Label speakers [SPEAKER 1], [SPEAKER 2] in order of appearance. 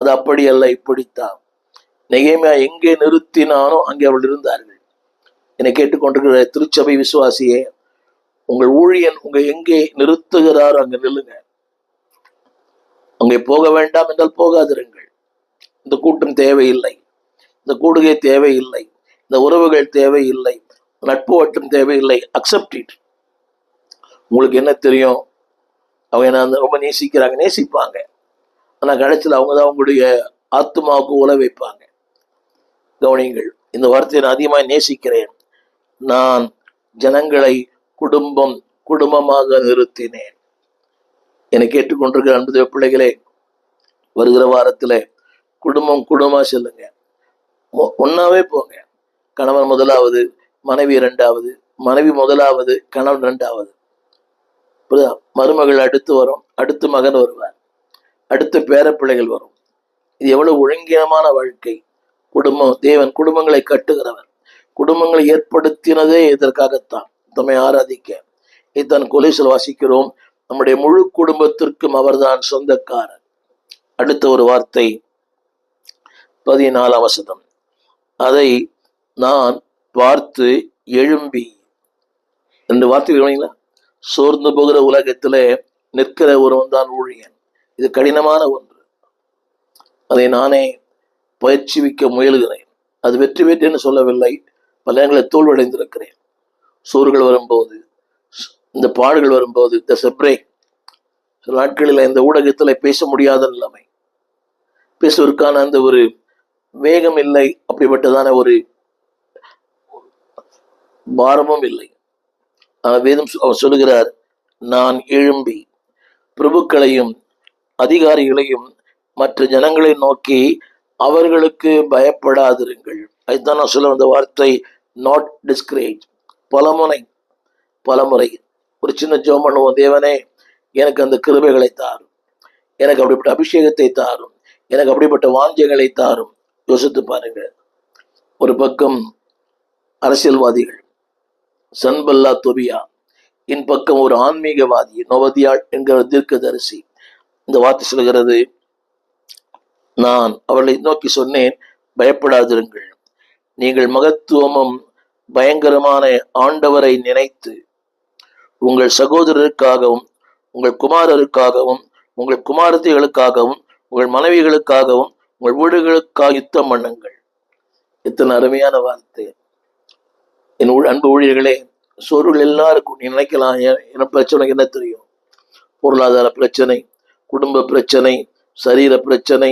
[SPEAKER 1] அது அப்படி அல்ல, இப்படித்தான். நெகேமியா எங்கே நிறுத்தினானோ அங்கே அவள் இருந்தார்கள். என்னை கேட்டுக்கொண்டிருக்கிற திருச்சபை விசுவாசியே, உங்கள் ஊழியன் உங்க எங்கே நிறுத்துகிறாரோ அங்க நில்லுங்க. அங்கே போக வேண்டாம் என்றால் போகாதிருங்கள். இந்த கூட்டம் தேவையில்லை, இந்த கூடுகை தேவையில்லை, இந்த உறவுகள் தேவையில்லை, நட்பு வட்டம் தேவையில்லை. Accept it. உங்களுக்கு என்ன தெரியும்? அவங்க என்ன ரொம்ப நேசிக்கிறாங்க, நேசிப்பாங்க. ஆனால் கடைசியில் அவங்க தான் அவங்களுடைய ஆத்மாவுக்கு உல வைப்பாங்க. கவனிங்கள், இந்த வார்த்தையை நான் அதிகமாக நேசிக்கிறேன். நான் ஜனங்களை குடும்பமாக நிறுத்தினேன். என்னை கேட்டுக்கொண்டிருக்கிற அன்பு பிள்ளைகளே, வருகிற வாரத்தில் குடும்பமா செல்லுங்க. ஒன்னாவே போங்க. கணவன் முதலாவது, மனைவி இரண்டாவது, மனைவி முதலாவது, கணவன் இரண்டாவது. மருமகள் அடுத்து வரும், அடுத்து மகன் வருவார், அடுத்து பேர பிள்ளைகள் வரும். இது எவ்வளவு ஒழுங்கீனமான வாழ்க்கை. குடும்பம், தேவன் குடும்பங்களை கட்டுகிறவர். குடும்பங்களை ஏற்படுத்தினதே இதற்காகத்தான், தம்மை ஆராதிக்க. இதான் கொலைசில் வாசிக்கிறோம், நம்முடைய முழு குடும்பத்திற்கும் அவர்தான் சொந்தக்காரர். அடுத்த ஒரு வார்த்தை 14ஆம் வசனம். அதை நான் பார்த்து எழும்பி. ரெண்டு வார்த்தை. சோர்ந்து போகிற உலகத்திலே நிற்கிற ஒருவன் தான் ஊழியன். இது கடினமான ஒன்று. அதை நானே பயிற்சிவிக்க முயலுகிறேன். அது வெற்றி என்று சொல்லவில்லை. பல நேரங்களை தோல்வடைந்திருக்கிறேன். சோறுகள் வரும்போது, இந்த பாடுகள் வரும்போது, இந்த செப்ரே சில நாட்களில் இந்த ஊடகத்தில் பேச முடியாத நிலைமை, பேசுவதற்கான அந்த ஒரு வேகம் இல்லை, அப்படிப்பட்டதான ஒரு பாரமும் இல்லை. வேதம் அவர் சொல்லுகிறார், நான் எழும்பி பிரபுக்களையும் அதிகாரிகளையும் மற்ற ஜனங்களை நோக்கி அவர்களுக்கு பயப்படாதிருங்கள். அதுதான் நான் சொல்ல வந்த வார்த்தை, நாட் டிஸ்கரேஜ். பலமுறை ஒரு சின்ன ஜெபம் பண்ணுவோம். தேவனே, எனக்கு அந்த கிருபைகளை தாரும், எனக்கு அப்படிப்பட்ட அபிஷேகத்தை தாரும், எனக்கு அப்படிப்பட்ட வாஞ்சைகளை தாரும். யோசித்து பாருங்க. ஒரு பக்கம் அரசியல்வாதிகள் சன்பல்லா தொபியா, என் பக்கம் ஒரு ஆன்மீகவாதி நொவதியாள் என்கிற தீர்க்கதரிசி. இந்த வார்த்தை சொல்கிறது, நான் அவர்களை நோக்கி சொன்னேன், பயப்படாதிருங்கள். நீங்கள் மகத்துவமும் பயங்கரமான ஆண்டவரை நினைத்து உங்கள் சகோதரருக்காகவும் உங்கள் குமாரருக்காகவும் உங்கள் குமாரத்திகளுக்காகவும் உங்கள் மனைவிகளுக்காகவும் உங்கள் வீடுகளுக்காக யுத்தம் பண்ணுங்கள். எத்தனை அருமையான வார்த்தை. என் அன்பு ஊழியர்களே, சோறுகள் எல்லாருக்கும் நீ நினைக்கலாம், என்ன பிரச்சனை என்ன தெரியும்? பொருளாதார பிரச்சனை, குடும்ப பிரச்சனை, சரீர பிரச்சனை,